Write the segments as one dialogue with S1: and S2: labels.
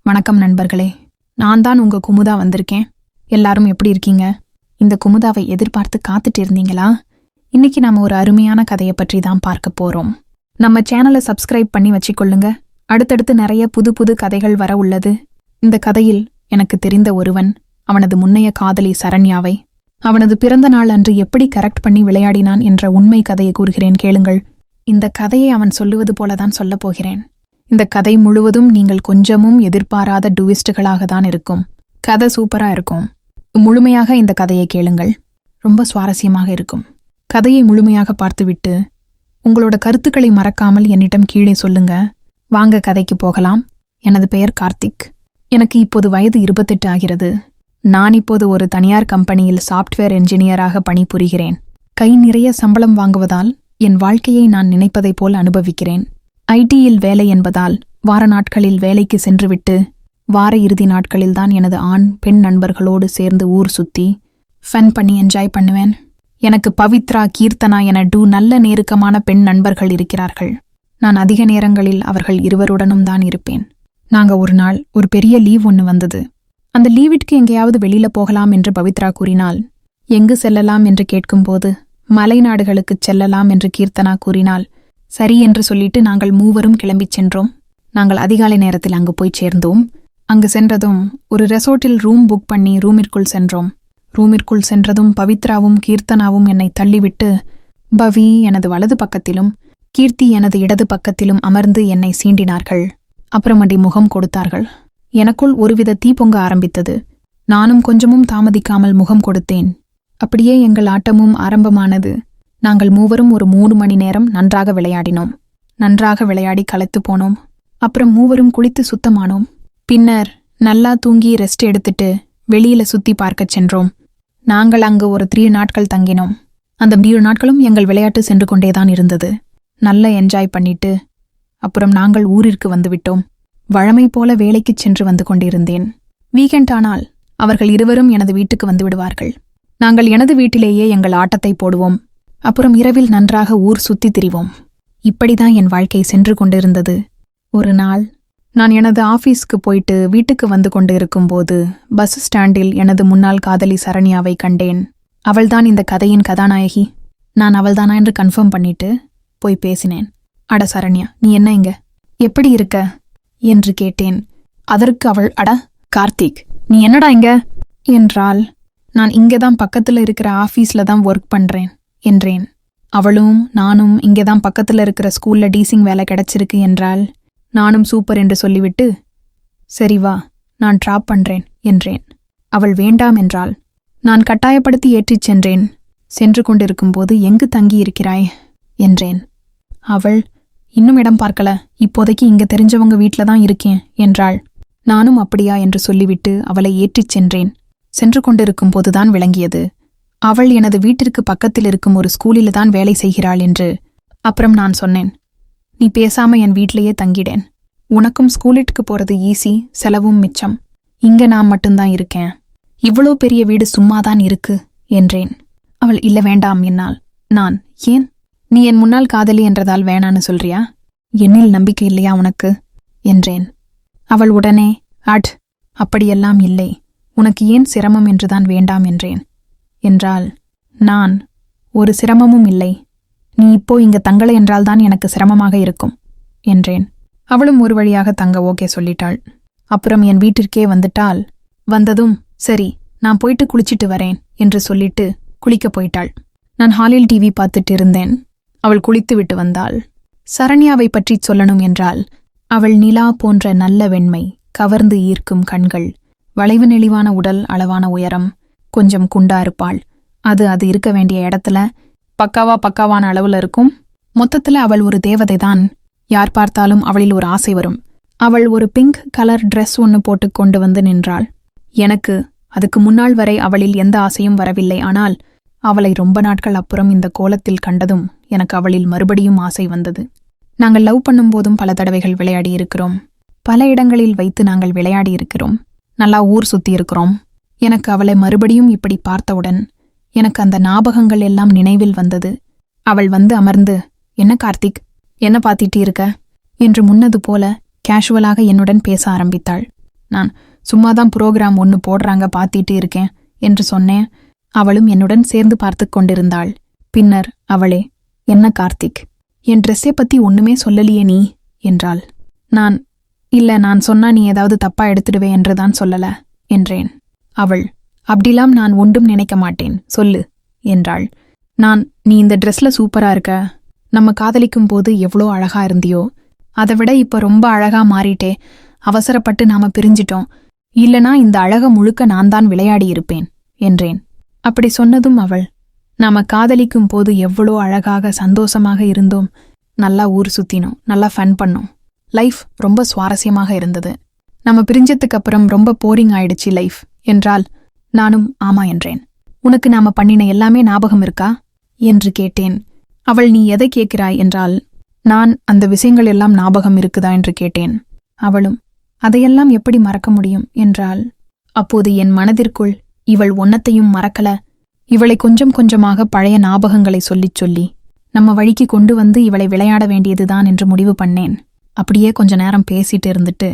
S1: வணக்கம் நண்பர்களே, நான் தான் உங்க குமுதா வந்திருக்கேன். எல்லாரும் எப்படி இருக்கீங்க? இந்த குமுதாவை எதிர்பார்த்து காத்துட்டு இருந்தீங்களா? இன்னைக்கு நாம ஒரு அருமையான கதையை பற்றி தான் பார்க்க போறோம். நம்ம சேனலை சப்ஸ்கிரைப் பண்ணி வச்சுக்கொள்ளுங்க. அடுத்தடுத்து நிறைய புது புது கதைகள் வர உள்ளது. இந்த கதையில் எனக்கு தெரிந்த ஒருவன் அவனது முன்னைய காதலி சரண்யாவை அவனது பிறந்த நாள் அன்று எப்படி கரெக்ட் பண்ணி விளையாடினான் என்ற உண்மை கதையை கூறுகிறேன், கேளுங்கள். இந்த கதையை அவன் சொல்லுவது போலதான் சொல்லப் போகிறேன். இந்த கதை முழுவதும் நீங்கள் கொஞ்சமும் எதிர்பாராத டுவிஸ்டுகளாக தான் இருக்கும். கதை சூப்பரா இருக்கும். முழுமையாக இந்த கதையை கேளுங்கள், ரொம்ப சுவாரஸ்யமாக இருக்கும். கதையை முழுமையாக பார்த்துவிட்டு உங்களோட கருத்துக்களை மறக்காமல் என்னிடம் கீழே சொல்லுங்க. வாங்க கதைக்கு போகலாம். எனது பெயர் கார்த்திக். எனக்கு இப்போது வயது 28 ஆகிறது. நான் இப்போது ஒரு தனியார் கம்பெனியில் சாஃப்ட்வேர் என்ஜினியராக பணிபுரிகிறேன். கை நிறைய சம்பளம் வாங்குவதால் என் வாழ்க்கையை நான் நினைப்பதைப் போல் அனுபவிக்கிறேன். ஐடியில் வேலை என்பதால் வார நாட்களில் வேலைக்கு சென்றுவிட்டு வார இறுதி நாட்களில்தான் எனது ஆண் பெண் நண்பர்களோடு சேர்ந்து ஊர் சுத்தி ஃபன் பண்ணி என்ஜாய் பண்ணுவேன். எனக்கு பவித்ரா, கீர்த்தனா என நல்ல நெருக்கமான பெண் நண்பர்கள் இருக்கிறார்கள். நான் அதிக நேரங்களில் அவர்கள் இருவருடனும் தான் இருப்பேன். நாங்க ஒரு நாள் ஒரு பெரிய லீவ் ஒன்று வந்தது. அந்த லீவிற்கு எங்கேயாவது வெளியில போகலாம் என்று பவித்ரா கூறினாள். எங்கு செல்லலாம் என்று கேட்கும்போது மலைநாடுகளுக்குச் செல்லலாம் என்று கீர்த்தனா கூறினாள். சரி என்று சொல்லிட்டு நாங்கள் மூவரும் கிளம்பிச் சென்றோம். நாங்கள் அதிகாலை நேரத்தில் அங்கு போய் சேர்ந்தோம். அங்கு சென்றதும் ஒரு ரெசார்ட்டில் ரூம் புக் பண்ணி ரூமிற்குள் சென்றோம். ரூமிற்குள் சென்றதும் பவித்ராவும் கீர்த்தனாவும் என்னை தள்ளிவிட்டு பவி எனது வலது பக்கத்திலும் கீர்த்தி எனது இடது பக்கத்திலும் அமர்ந்து என்னை சீண்டினார்கள். அப்புறமடி முகம் கொடுத்தார்கள். எனக்குள் ஒருவித தீ பொங்க ஆரம்பித்தது. நானும் கொஞ்சமும் தாமதிக்காமல் முகம் கொடுத்தேன். அப்படியே எங்கள் ஆட்டமும் ஆரம்பமானது. நாங்கள் மூவரும் ஒரு 3 மணி நேரம் நன்றாக விளையாடினோம். நன்றாக விளையாடி களைத்து போனோம். அப்புறம் மூவரும் குளித்து சுத்தமானோம். பின்னர் நல்லா தூங்கி ரெஸ்ட் எடுத்துட்டு வெளியில சுத்தி பார்க்கச் சென்றோம். நாங்கள் அங்கு ஒரு 3 நாட்கள் தங்கினோம். அந்த 3 நாட்களும் எங்கள் விளையாட்டு சென்று கொண்டேதான் இருந்தது. நல்ல என்ஜாய் பண்ணிட்டு அப்புறம் நாங்கள் ஊரிற்கு வந்துவிட்டோம். வழமை போல வேலைக்குச் சென்று வந்து கொண்டிருந்தேன். வீக்கெண்ட் ஆனால் அவர்கள் இருவரும் எனது வீட்டுக்கு வந்து விடுவார்கள். நாங்கள் எனது வீட்டிலேயே எங்கள் ஆட்டத்தை போடுவோம். அப்புறம் இரவில் நன்றாக ஊர் சுத்தி திரிவோம். இப்படிதான் என் வாழ்க்கை சென்று கொண்டிருந்தது. ஒரு நாள் நான் எனது ஆபீஸ்க்கு போயிட்டு வீட்டுக்கு வந்து கொண்டு இருக்கும்போது பஸ் ஸ்டாண்டில் எனது முன்னாள் காதலி சரண்யாவை கண்டேன். அவள்தான் இந்த கதையின் கதாநாயகி. நான் அவள்தானா என்று கன்ஃபார்ம் பண்ணிட்டு போய் பேசினேன். அட சரண்யா, நீ என்ன இங்க? எப்படி இருக்க என்று கேட்டேன். அதற்கு அவள், அட கார்த்திக், நீ என்னடா இங்க என்றாள். நான் இங்கதான் பக்கத்துல இருக்கிற ஆபீஸ்ல தான் ஒர்க் பண்றேன் என்றேன். அவளும் நானும் இங்கேதான் பக்கத்துல இருக்கிற ஸ்கூல்ல டீசிங் வேலை கிடைச்சிருக்கு என்றாள். நானும் சூப்பர் என்று சொல்லிவிட்டு சரி வா, நான் டிராப் பண்றேன் என்றேன். அவள் வேண்டாம் என்றாள். நான் கட்டாயப்படுத்தி ஏற்றிச் சென்றேன். சென்று கொண்டிருக்கும்போது எங்கு தங்கி இருக்கிறாய் என்றேன். அவள், இன்னும் இடம் பார்க்கல, இப்போதைக்கு இங்க தெரிஞ்சவங்க வீட்ல தான் இருக்கேன் என்றாள். நானும் அப்படியா என்று சொல்லிவிட்டு அவளை ஏற்றிச் சென்றேன். சென்று கொண்டிருக்கும்போதுதான் விளங்கியது அவள் எனது வீட்டிற்கு பக்கத்தில் இருக்கும் ஒரு ஸ்கூலில் தான் வேலை செய்கிறாள் என்று. அப்புறம் நான் சொன்னேன், நீ பேசாம என் வீட்டிலேயே தங்கிடேன். உனக்கும் ஸ்கூலுக்கு போறது ஈஸி, செலவும் மிச்சம். இங்க நான் மட்டும்தான் இருக்கேன். இவ்வளோ பெரிய வீடு சும்மாதான் இருக்கு என்றேன். அவள் இல்ல வேண்டாம் என்னால். நான், ஏன்? நீ என் முன்னாள் காதலி என்றதால் வேணான்னு சொல்றியா? என்னில் நம்பிக்கை இல்லையா உனக்கு என்றேன். அவள் உடனே, அப்படியெல்லாம் இல்லை, உனக்கு ஏன் சிரமம் என்றுதான் வேண்டாம் என்றேன் என்றாள். நான், ஒரு சிரமமும் இல்லை, நீ இப்போ இங்க தங்கலை என்றால்தான் எனக்கு சிரமமாக இருக்கும் என்றேன். அவளும் ஒரு வழியாக தங்க ஓகே சொல்லிட்டாள். அப்புறம் என் வீட்டிற்கே வந்துட்டாள். வந்ததும் சரி நான் போயிட்டு குளிச்சிட்டு வரேன் என்று சொல்லிட்டு குளிக்க போயிட்டாள். நான் ஹாலில் டிவி பார்த்துட்டு இருந்தேன். அவள் குளித்து விட்டு வந்தாள். சரண்யாவை பற்றி சொல்லணும் என்றால், அவள் நிலா போன்ற நல்ல வெண்மை, கவர்ந்து ஈர்க்கும் கண்கள், வளைவு நெளிவான உடல், அளவான உயரம், கொஞ்சம் குண்டா இருப்பாள். அது இருக்க வேண்டிய இடத்துல பக்காவான அளவுல இருக்கும். மொத்தத்துல அவள் ஒரு தேவதைதான். யார் பார்த்தாலும் அவளில் ஒரு ஆசை வரும். அவள் ஒரு பிங்க் கலர் ட்ரெஸ் ஒன்று போட்டு கொண்டு வந்து நின்றாள். எனக்கு அதுக்கு முன்னாள் வரை அவளில் எந்த ஆசையும் வரவில்லை. ஆனால் அவளை ரொம்ப நாட்கள் அப்புறம் இந்த கோலத்தில் கண்டதும் எனக்கு அவளில் மறுபடியும் ஆசை வந்தது. நாங்கள் லவ் பண்ணும்போதும் பல தடவைகள் விளையாடி இருக்கிறோம். பல இடங்களில் வைத்து நாங்கள் விளையாடி இருக்கிறோம். நல்லா ஊர் சுத்தி இருக்கிறோம். எனக்கு அவளை மறுபடியும் இப்படி பார்த்தவுடன் எனக்கு அந்த ஞாபகங்கள் எல்லாம் நினைவில் வந்தது. அவள் வந்து அமர்ந்து, என்ன கார்த்திக், என்ன பார்த்திட்டு இருக்க என்று முன்னது போல கேஷுவலாக என்னுடன் பேச ஆரம்பித்தாள். நான் சும்மாதான் புரோகிராம் ஒன்று போடுறாங்க பார்த்திட்டு இருக்கேன் என்று சொன்னேன். அவளும் என்னுடன் சேர்ந்து பார்த்து கொண்டிருந்தாள். பின்னர் அவளே, என்ன கார்த்திக், என் ட்ரெஸ்ஸை பத்தி ஒண்ணுமே சொல்லலியே நீ என்றாள். நான், இல்ல, நான் சொன்னா நீ ஏதாவது தப்பா எடுத்துடுவே என்றுதான் சொல்லல என்றேன். அவள், அப்படிலாம் நான் ஒன்றும் நினைக்க மாட்டேன், சொல்லு என்றாள். நான், நீ இந்த ட்ரெஸ்ல சூப்பரா இருக்க. நம்ம காதலிக்கும் போது எவ்வளோ அழகா இருந்தியோ, அதை விட இப்ப ரொம்ப அழகா மாறிட்டே. அவசரப்பட்டு நாம பிரிஞ்சிட்டோம். இல்லனா இந்த அழக முழுக்க நான் தான் விளையாடி இருப்பேன் என்றேன். அப்படி சொன்னதும் அவள், நாம காதலிக்கும் போது எவ்வளோ அழகாக சந்தோஷமாக இருந்தோம். நல்லா ஊர் சுத்தினோம், நல்லா ஃபன் பண்ணோம். லைஃப் ரொம்ப சுவாரஸ்யமாக இருந்தது. நம்ம பிரிஞ்சதுக்கு அப்புறம் ரொம்ப போரிங் ஆயிடுச்சு லைஃப் என்றால், நானும் ஆமா என்றேன். உனக்கு நாம பண்ணின எல்லாமே ஞாபகம் இருக்கா என்று கேட்டேன். அவள், நீ எதை கேட்கிறாய் என்றால், நான் அந்த விஷயங்கள் எல்லாம் ஞாபகம் இருக்குதா என்று கேட்டேன். அவளும், அதையெல்லாம் எப்படி மறக்க முடியும் என்றாள். அப்போது என் மனதிற்குள், இவள் ஒன்னத்தையும் மறக்கல. இவளை கொஞ்சம் கொஞ்சமாக பழைய ஞாபகங்களை சொல்லிச் சொல்லி நம்ம வழிக்கு கொண்டு வந்து இவளை விளையாட வேண்டியதுதான் என்று முடிவு பண்ணேன். அப்படியே கொஞ்ச நேரம் பேசிட்டு இருந்துட்டு,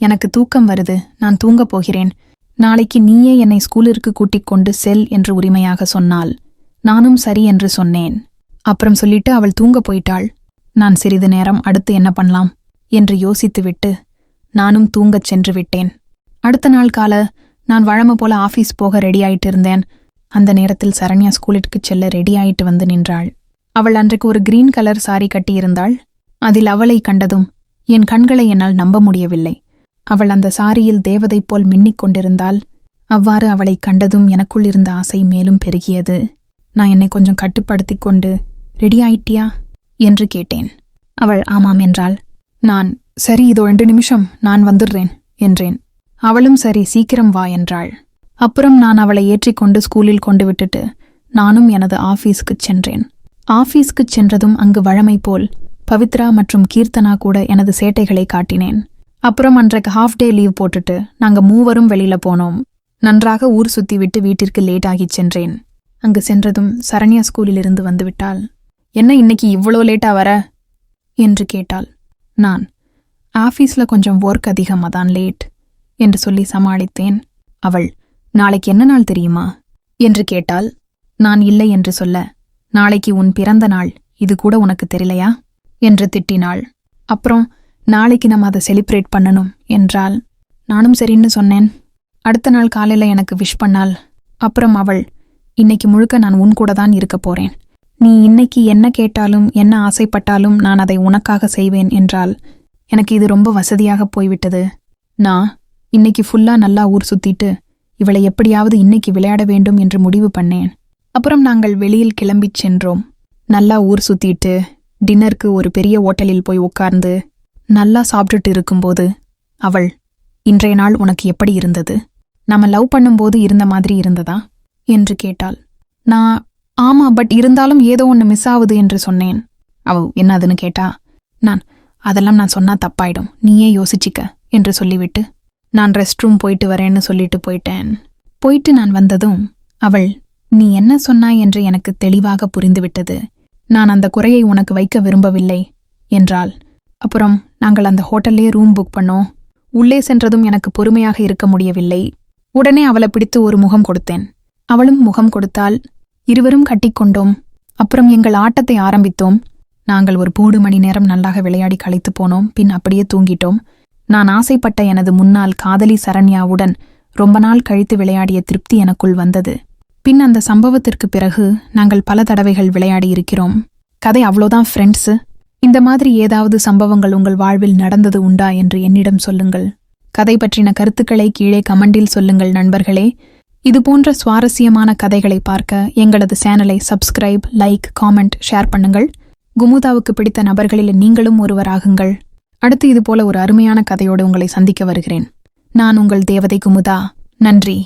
S1: எனக்கு தூக்கம் வருது, நான் தூங்கப் போகிறேன். நாளைக்கு நீயே என்னை ஸ்கூலிற்கு கூட்டிக் கொண்டு செல் என்று உரிமையாக சொன்னாள். நானும் சரி என்று சொன்னேன். அப்புறம் சொல்லிட்டு அவள் தூங்க போயிட்டாள். நான் சிறிது நேரம் அடுத்து என்ன பண்ணலாம் என்று யோசித்துவிட்டு நானும் தூங்கச் சென்று விட்டேன். அடுத்த நாள் கால நான் வழமை போல ஆபீஸ் போக ரெடியாயிட்டு இருந்தேன். அந்த நேரத்தில் சரண்யா ஸ்கூலிற்கு செல்ல ரெடியாயிட்டு வந்து நின்றாள். அவள் அன்றைக்கு ஒரு கிரீன் கலர் சாரி கட்டியிருந்தாள். அதில் அவளை கண்டதும் என் கண்களை என்னால் நம்ப முடியவில்லை. அவள் அந்த சாரியில் தேவதை போல் மின்னிக் கொண்டிருந்தாள். அவ்வாறு அவளை கண்டதும் எனக்குள் இருந்த ஆசை மேலும் பெருகியது. நான் என்னை கொஞ்சம் கட்டுப்படுத்திக் கொண்டு, ரெடியாயிட்டியா என்று கேட்டேன். அவள் ஆமாம் என்றாள். நான், சரி, இதோ 2 நிமிஷம், நான் வந்துடுறேன் என்றேன். அவளும் சரி, சீக்கிரம் வா என்றாள். அப்புறம் நான் அவளை ஏற்றிக்கொண்டு ஸ்கூலில் கொண்டு விட்டுட்டு நானும் எனது ஆபீஸ்க்குச் சென்றேன். ஆபீஸ்க்குச் சென்றதும் அங்கு வழமை போல் பவித்ரா மற்றும் கீர்த்தனா கூட எனது சேட்டைகளை காட்டினேன். அப்புறம் அன்றைக்கு ஹாஃப் டே லீவ் போட்டுட்டு நாங்க மூவரும் வெளியில போனோம். நன்றாக ஊர் சுத்தி விட்டு வீட்டிற்கு லேட் ஆகிச் சென்றேன். அங்கு சென்றதும் சரண்யா ஸ்கூலிலிருந்து வந்துவிட்டாள். என்ன இன்னைக்கு இவ்வளோ லேட்டா வர என்று கேட்டாள். நான், ஆபீஸ்ல கொஞ்சம் ஒர்க் அதிகம், அதான் லேட் என்று சொல்லி சமாளித்தேன். அவள், நாளைக்கு என்ன நாள் தெரியுமா என்று கேட்டாள். நான் இல்லை என்று சொல்ல, நாளைக்கு உன் பிறந்த நாள், இது கூட உனக்கு தெரியலையா என்று திட்டினாள். அப்புறம் நாளைக்கு நம்ம அதை செலிப்ரேட் பண்ணணும் என்றாள். நானும் சரின்னு சொன்னேன். அடுத்த நாள் காலையில எனக்கு விஷ் பண்ணாள். அப்புறம் அவள், இன்னைக்கு முழுக்க நான் உன் கூட தான் இருக்க போறேன். நீ இன்னைக்கு என்ன கேட்டாலும் என்ன ஆசைப்பட்டாலும் நான் அதை உனக்காக செய்வேன் என்றாள். எனக்கு இது ரொம்ப வசதியாக போய்விட்டது. நான் இன்னைக்கு ஃபுல்லா நல்லா ஊர் சுத்திட்டு இவளை எப்படியாவது இன்னைக்கு விளையாட வேண்டும் என்று முடிவு பண்ணேன். அப்புறம் நாங்கள் வெளியில் கிளம்பிச் சென்றோம். நல்லா ஊர் சுத்திட்டு டின்னருக்கு ஒரு பெரிய ஓட்டலில் போய் உட்கார்ந்து நல்லா சாப்பிட்டுட்டு இருக்கும்போது அவள், இன்றைய நாள் உனக்கு எப்படி இருந்தது? நாம லவ் பண்ணும்போது இருந்த மாதிரி இருந்ததா என்று கேட்டாள். நான், ஆமா, பட் இருந்தாலும் ஏதோ ஒன்று மிஸ் ஆகுது என்று சொன்னேன். அவள் என்னதுன்னு கேட்டா. நான், அதெல்லாம் நான் சொன்னா தப்பாயிடும், நீயே யோசிச்சிக்க என்று சொல்லிவிட்டு நான் ரெஸ்ட் ரூம் போயிட்டு வரேன்னு சொல்லிட்டு போயிட்டேன். போயிட்டு நான் வந்ததும் அவள், நீ என்ன சொன்னாய் என்று எனக்கு தெளிவாக புரிந்துவிட்டது. நான் அந்த குறையை உனக்கு வைக்க விரும்பவில்லை என்றாள். அப்புறம் நாங்கள் அந்த ஹோட்டல்லே ரூம் புக் பண்ணோம். உள்ளே சென்றதும் எனக்கு பொறுமையாக இருக்க முடியவில்லை. உடனே அவளை பிடித்து ஒரு முகம் கொடுத்தேன். அவளும் முகம் கொடுத்தாள். இருவரும் கட்டிக்கொண்டோம். அப்புறம் எங்கள் ஆட்டத்தை ஆரம்பித்தோம். நாங்கள் ஒரு 3 மணி நேரம் நல்லாக விளையாடி களைத்து போனோம். பின் அப்படியே தூங்கிட்டோம். நான் ஆசைப்பட்ட எனது முன்னாள் காதலி சரண்யாவுடன் ரொம்ப நாள் கழித்து விளையாடிய திருப்தி எனக்குள் வந்தது. பின் அந்த சம்பவத்திற்கு பிறகு நாங்கள் பல தடவைகள் விளையாடி இருக்கிறோம். கதை அவ்வளோதான் ஃப்ரெண்ட்ஸு. இந்த மாதிரி ஏதாவது சம்பவங்கள் உங்கள் வாழ்வில் நடந்தது உண்டா என்று என்னிடம் சொல்லுங்கள். கதை பற்றின கருத்துக்களை கீழே கமெண்டில் சொல்லுங்கள் நண்பர்களே. இதுபோன்ற சுவாரஸ்யமான கதைகளை பார்க்க எங்களது சேனலை சப்ஸ்கிரைப், லைக், காமெண்ட், ஷேர் பண்ணுங்கள். குமுதாவுக்கு பிடித்த நபர்களில் நீங்களும் ஒருவராகுங்கள். அடுத்து இதுபோல ஒரு அருமையான கதையோடு உங்களை சந்திக்க வருகிறேன். நான் உங்கள் தேவதை குமுதா. நன்றி.